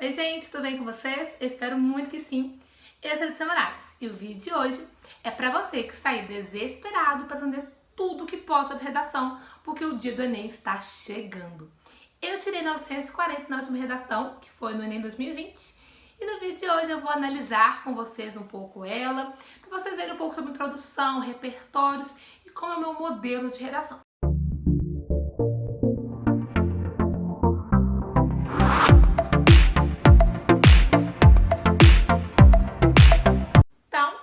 Oi gente, tudo bem com vocês? Eu espero muito que sim. Eu sou a Letícia Moraes e o vídeo de hoje é pra você que está aí desesperado para aprender tudo que pode sobre redação, porque o dia do Enem está chegando. Eu tirei 940 na última redação, que foi no Enem 2020, e no vídeo de hoje eu vou analisar com vocês um pouco ela, para vocês verem um pouco sobre introdução, repertórios e como é o meu modelo de redação.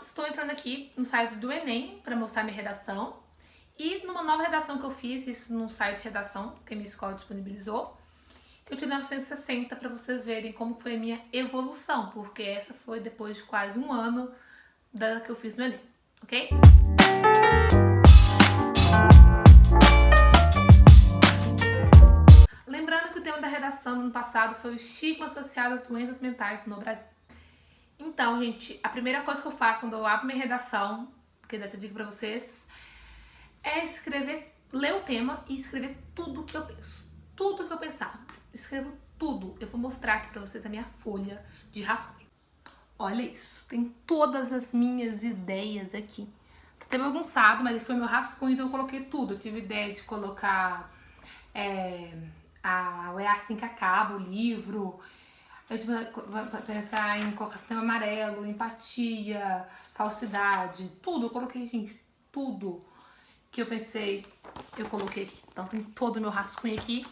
Estou entrando aqui no site do Enem para mostrar minha redação e numa nova redação que eu fiz, isso no site de redação que a minha escola disponibilizou, eu tirei 960 para vocês verem como foi a minha evolução, porque essa foi depois de quase um ano da que eu fiz no Enem, ok? Lembrando que o tema da redação no ano passado foi o estigma associado às doenças mentais no Brasil. Então, gente, a primeira coisa que eu faço quando eu abro minha redação, que eu dei essa dica pra vocês, é ler o tema e escrever tudo o que eu penso. Tudo o que eu pensar. Escrevo tudo. Eu vou mostrar aqui pra vocês a minha folha de rascunho. Olha isso, tem todas as minhas ideias aqui. Tá até bagunçado, mas aqui foi meu rascunho, então eu coloquei tudo. Eu tive ideia de colocar É assim que acaba o livro. Eu tive que pensar em colocar sistema amarelo, empatia, falsidade, tudo. Eu coloquei, gente, tudo que eu pensei, eu coloquei aqui. Então tem todo o meu rascunho aqui.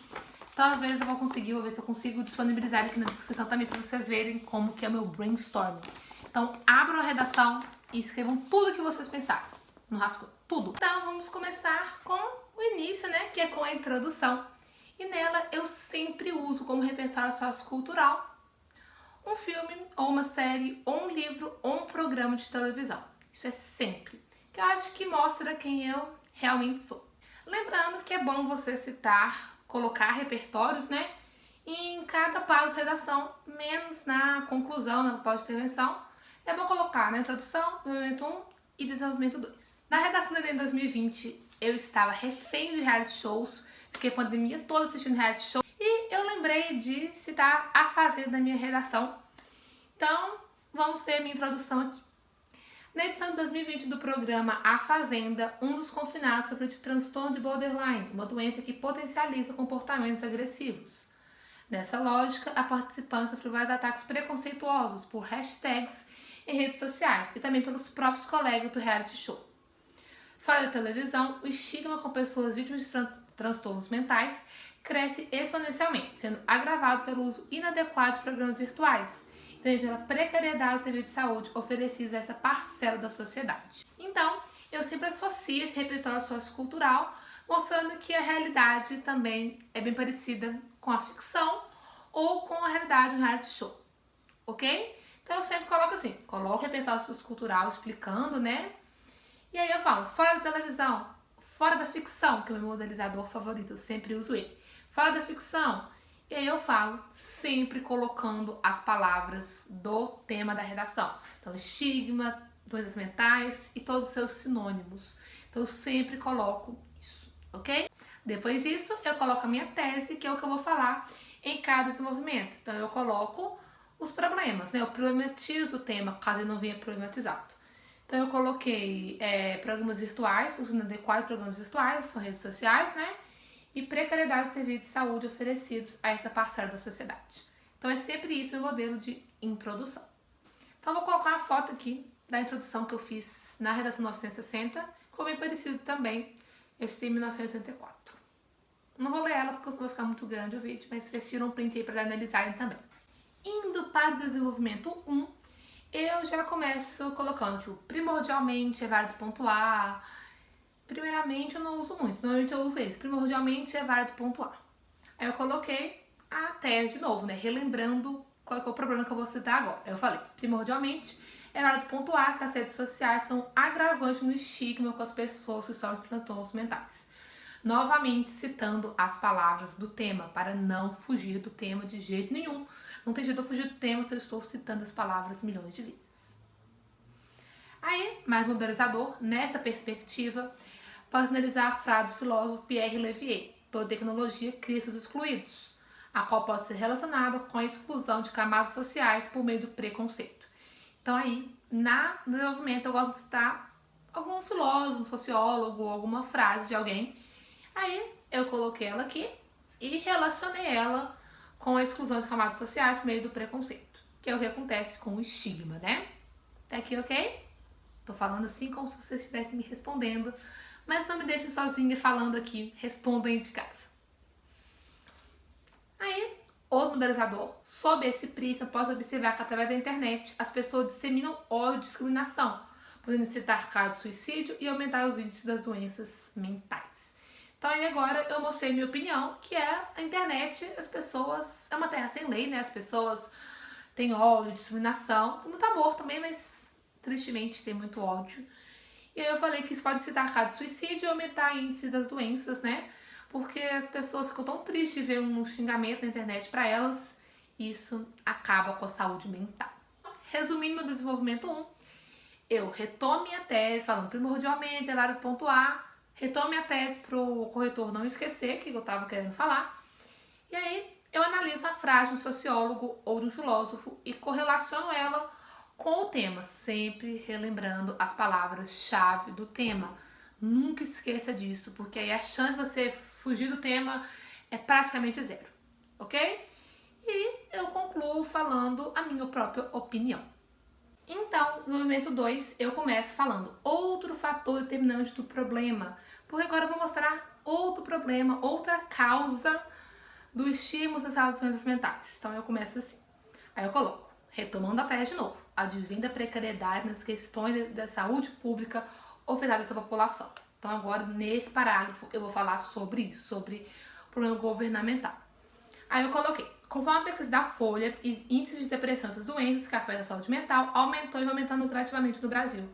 Talvez eu vou ver se eu consigo disponibilizar aqui na descrição também para vocês verem como que é o meu brainstorming. Então abram a redação e escrevam tudo que vocês pensaram no rascunho, tudo. Então vamos começar com o início, né, que é com a introdução. E nela eu sempre uso como repertório sociocultural um filme, ou uma série, ou um livro, ou um programa de televisão. Isso é sempre. Que eu acho que mostra quem eu realmente sou. Lembrando que é bom você colocar repertórios, né? Em cada passo de redação, menos na conclusão, na pós-intervenção. É bom colocar na introdução, desenvolvimento 1 e desenvolvimento 2. Na redação do Enem 2020, eu estava refém de reality shows, fiquei a pandemia toda assistindo reality show. E eu lembrei de citar A Fazenda na minha redação. Então, vamos ver a minha introdução aqui. Na edição de 2020 do programa A Fazenda, um dos confinados sofreu de transtorno de borderline, uma doença que potencializa comportamentos agressivos. Nessa lógica, a participante sofreu vários ataques preconceituosos por hashtags em redes sociais e também pelos próprios colegas do reality show. Fora da televisão, o estigma com pessoas vítimas de transtornos mentais cresce exponencialmente, sendo agravado pelo uso inadequado de programas virtuais e também pela precariedade do serviço de saúde oferecidos a essa parcela da sociedade. Então, eu sempre associo esse repertório sociocultural, mostrando que a realidade também é bem parecida com a ficção ou com a realidade do reality show, ok? Então eu sempre coloco assim, coloco o repertório sociocultural explicando, né? E aí eu falo, fora da televisão, fora da ficção, que é o meu modelizador favorito, eu sempre uso ele. Fora da ficção, e aí eu falo sempre colocando as palavras do tema da redação. Então, estigma, doenças mentais e todos os seus sinônimos. Então, eu sempre coloco isso, ok? Depois disso, eu coloco a minha tese, que é o que eu vou falar em cada desenvolvimento. Então, eu coloco os problemas, né? Eu problematizo o tema, caso ele não venha problematizado. Então, eu coloquei programas virtuais, uso inadequado de programas virtuais, são redes sociais, né? E precariedade de serviços de saúde oferecidos a essa parcela da sociedade. Então, é sempre isso meu modelo de introdução. Então, eu vou colocar uma foto aqui da introdução que eu fiz na redação 960, que foi bem parecido também, eu fiz em 1984. Não vou ler ela porque vai ficar muito grande o vídeo, mas vocês tiram um print aí para analisarem também. Indo para o desenvolvimento 1, eu já começo colocando, tipo, primordialmente é válido pontuar. Primeiramente eu não uso muito, normalmente eu uso esse. Primordialmente é válido pontuar. Aí eu coloquei a tese de novo, né? Relembrando qual é o problema que eu vou citar agora. Eu falei, primordialmente é válido pontuar que as redes sociais são agravantes no estigma com as pessoas que sofrem de transtornos mentais. Novamente citando as palavras do tema, para não fugir do tema de jeito nenhum. Não tem jeito de eu fugir do tema se eu estou citando as palavras milhões de vezes. Aí, mais modelizador, nessa perspectiva, posso analisar a frase do filósofo Pierre Levier: toda tecnologia cria seus excluídos. a qual pode ser relacionada com a exclusão de camadas sociais por meio do preconceito. Então aí, no desenvolvimento, eu gosto de citar algum filósofo, sociólogo, alguma frase de alguém. Aí eu coloquei ela aqui e relacionei ela com a exclusão de camadas sociais por meio do preconceito, que é o que acontece com o estigma, né? Tá aqui, ok? Tô falando assim como se vocês estivessem me respondendo, mas não me deixem sozinha falando aqui, respondam aí de casa. Aí, outro modelizador, sob esse prisma, pode observar que através da internet as pessoas disseminam ódio e discriminação, podendo incitar casos de suicídio e aumentar os índices das doenças mentais. Então aí agora eu mostrei minha opinião, que é a internet, as pessoas, é uma terra sem lei, né? As pessoas têm ódio, discriminação, muito amor também, mas tristemente tem muito ódio. E aí eu falei que isso pode incitar casos de suicídio e aumentar índices das doenças, né? Porque as pessoas ficam tão tristes de ver um xingamento na internet para elas, e isso acaba com a saúde mental. Resumindo meu desenvolvimento 1, eu retomo minha tese, falando primordialmente, é válido pontuar, retomo minha tese para o corretor não esquecer o que eu estava querendo falar, e aí eu analiso a frase de um sociólogo ou de um filósofo e correlaciono ela com o tema, sempre relembrando as palavras-chave do tema. Nunca esqueça disso, porque aí a chance de você fugir do tema é praticamente zero, ok? E eu concluo falando a minha própria opinião. Então, no movimento 2, eu começo falando outro fator determinante do problema, porque agora eu vou mostrar outro problema, outra causa do estímulo das doenças mentais. Então, eu começo assim. Aí eu coloco, retomando a tese de novo, advém da precariedade nas questões da saúde pública ofertada a essa população. Então, agora, nesse parágrafo, eu vou falar sobre isso, sobre o problema governamental. Aí eu coloquei, conforme a pesquisa da Folha, índices de depressão e outras doenças que afetam a saúde mental aumentou e vai aumentando gradativamente no Brasil.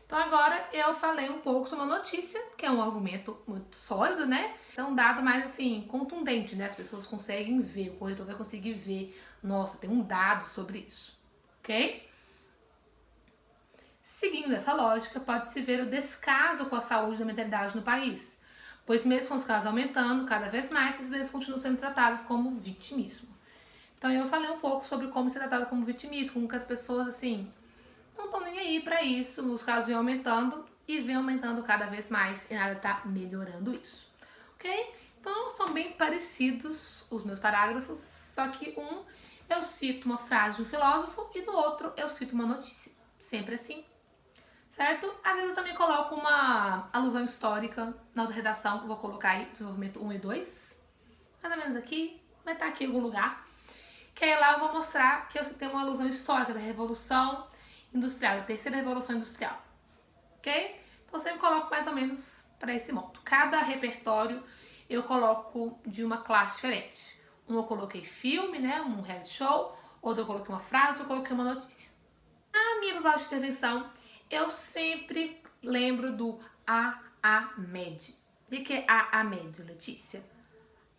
Então agora eu falei um pouco sobre uma notícia, que é um argumento muito sólido, né? É um dado mais assim, contundente, né? As pessoas conseguem ver, o corretor vai conseguir ver, nossa, tem um dado sobre isso, ok? Seguindo essa lógica, pode-se ver o descaso com a saúde da mentalidade no país, pois mesmo com os casos aumentando cada vez mais, essas doenças continuam sendo tratadas como vitimismo. Então eu falei um pouco sobre como ser tratado como vitimismo, como que as pessoas assim não estão nem aí pra isso, os casos vêm aumentando e vem aumentando cada vez mais e nada tá melhorando isso, ok? Então são bem parecidos os meus parágrafos, só que um eu cito uma frase de um filósofo e no outro eu cito uma notícia, sempre assim. Certo? Às vezes eu também coloco uma alusão histórica na outra redação, vou colocar aí, desenvolvimento 1 e 2, mais ou menos aqui, vai estar aqui em algum lugar, que aí lá eu vou mostrar que eu tenho uma alusão histórica da Revolução Industrial, da terceira Revolução Industrial, ok? Então eu sempre coloco mais ou menos para esse monto. Cada repertório eu coloco de uma classe diferente. Um eu coloquei filme, né, um reality show, outro eu coloquei uma frase, outro eu coloquei uma notícia. A minha proposta de intervenção, eu sempre lembro do AAMED. O que é AAMED, Letícia?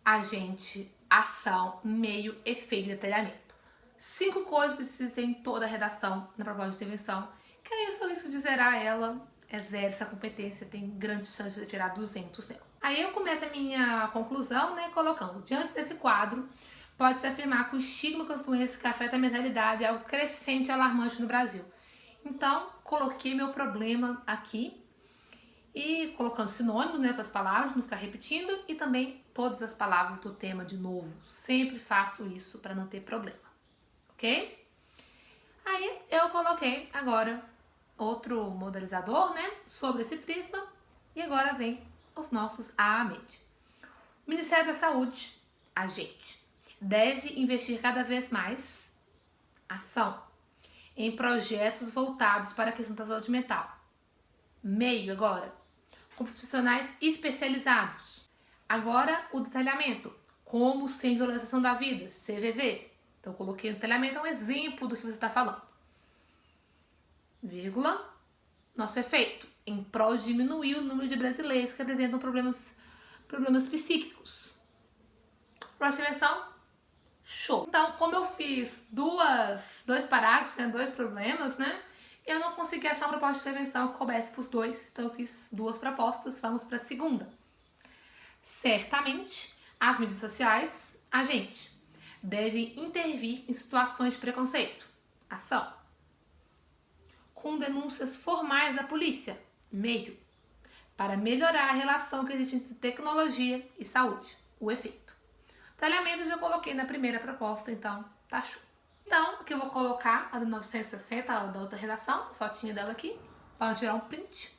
Agente, ação, meio, efeito e detalhamento. 5 coisas que precisam ter em toda a redação na proposta de intervenção, que aí o seu risco de zerar ela é zero, essa competência tem grande chance de tirar 200 dela. Aí eu começo a minha conclusão, né, colocando, diante desse quadro, pode-se afirmar que o estigma com as doenças que afetam a mentalidade é algo crescente e alarmante no Brasil. Então, coloquei meu problema aqui e colocando sinônimos, né, para as palavras, não ficar repetindo, e também todas as palavras do tema de novo. Sempre faço isso para não ter problema, ok? Aí eu coloquei agora outro modelizador, né, sobre esse prisma, e agora vem os nossos AAMED. O Ministério da Saúde, a gente, deve investir cada vez mais ação em projetos voltados para a questão da saúde mental. Meio agora, com profissionais especializados. Agora o detalhamento, como sem violentação da vida, CVV. Então coloquei o detalhamento, é um exemplo do que você está falando. Vírgula, nosso efeito, em prol de diminuir o número de brasileiros que apresentam problemas psíquicos. Próxima versão, show. Então, como eu fiz dois parágrafos, né, 2 problemas, né, eu não consegui achar uma proposta de intervenção que coubesse para os 2, então eu fiz 2 propostas, vamos para a segunda. Certamente, as mídias sociais, a gente devem intervir em situações de preconceito. Ação. Com denúncias formais à polícia. Meio. Para melhorar a relação que existe entre tecnologia e saúde. O efeito. Detalhamento eu já coloquei na primeira proposta, então tá show. Então, aqui eu vou colocar a do 960, a da outra redação, a fotinha dela aqui, para tirar um print.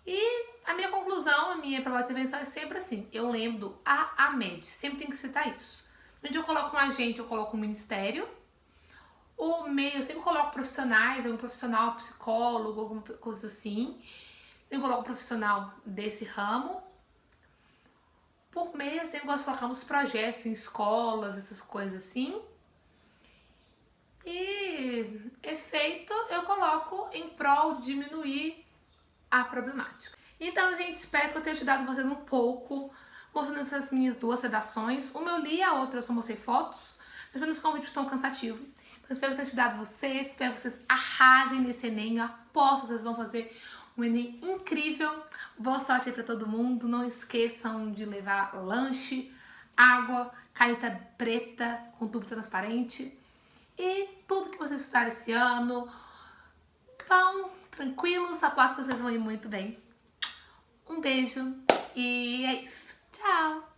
E a minha conclusão, a minha proposta de intervenção é sempre assim. Eu lembro do AMED, sempre tem que citar isso. Onde eu coloco um agente, eu coloco um ministério. O meio, eu sempre coloco profissionais, algum profissional, psicólogo, alguma coisa assim. Eu coloco um profissional desse ramo. Por meio, eu sempre gosto de colocar uns projetos em escolas, essas coisas assim. E efeito, eu coloco em prol de diminuir a problemática. Então, gente, espero que eu tenha ajudado vocês um pouco, mostrando essas minhas duas redações. Uma eu li, a outra eu só mostrei fotos, mas pra não ficar um vídeo tão cansativo. Então, espero ter ajudado vocês, espero que vocês arrasem nesse Enem. Eu aposto que vocês vão fazer um Enem incrível. Boa sorte aí pra todo mundo. Não esqueçam de levar lanche, água, caneta preta com tubo transparente. E tudo que vocês estudarem esse ano, vão tranquilos, aposto que vocês vão ir muito bem. Um beijo e é isso. Tchau!